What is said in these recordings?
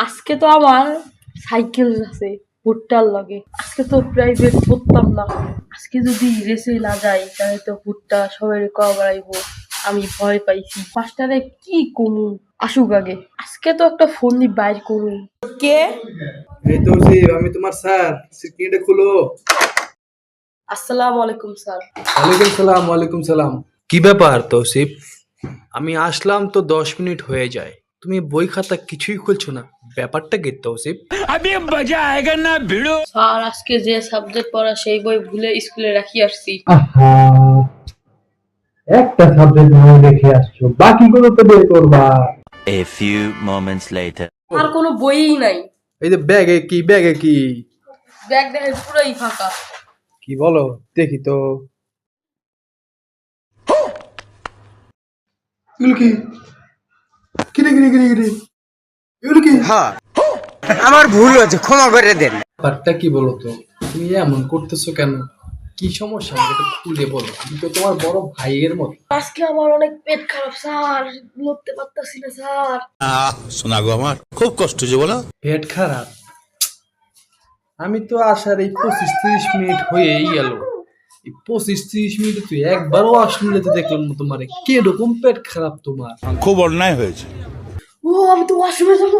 আজকে তো আমার সাইকেল আছে ভুট্টার লগে। আজকে তো প্রাইভেট পড়তাম না। আজকে যদি রেসে না যাই তাহলে তো ভুট্টা সবাই কয়া বেড়াইবো। আমি ভয় পাইছি। মাস্টারে কি কমু আসুক আগে। আজকে তো একটা ফোন নি বাইর করুন। কে? এই তো আমি তোমার স্যার, সিকিউরিটি খুলো। আসসালামু আলাইকুম স্যার। ওয়ালাইকুম সালাম, ওয়ালাইকুম সালাম। কি ব্যাপার তৌসিফ? আমি আসলাম তো 10 মিনিট হয়ে যায়, তুমি বই খাতা কিছুই খুলছো না, ব্যাপারটা কি তৌসিফ? স্যার আজকে যে সাবজেক্ট পড়া সেই বই ভুলে স্কুলে রাখি আসছি। আহা, একটা সাবজেক্ট মনে রেখে আসছো, বাকিগুলো তো বের করবা। A few moments later. আর কোনো বইই নাই। এই যে ব্যাগে কি ব্যাগ দেখে পুরাই ফাঁকা। কি বলো দেখি তো। এগুলো কি? কিরে কিরে কিরে কিরে এগুলো কি? আমার ভুল হয়েছে, ক্ষমা করে দেন। ব্যাপারটা কি বলো তো? তুমি এমন করতেছো কেন? কি সমস্যা আমাকে একটু খুলে বলো, আমি তো তোমার বড় ভাইয়ের মতো। আজকে আমার অনেক পেট খারাপ স্যার, লড়তে পারতাছি না স্যার। শোনা গো, আমার খুব কষ্ট যে বলো। পেট খারাপ? আমি তো আসার এই 25-30 মিনিট হয়েই গেল। এই 25-30 মিনিটে তুই একবারও আসলে তো দেখলাম না তোমার কিরকম পেট খারাপ তোমার। খুব অন্যায় হয়েছে। ও আমি তো ওয়াশরুমে যাবো।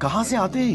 কাহা সে আতে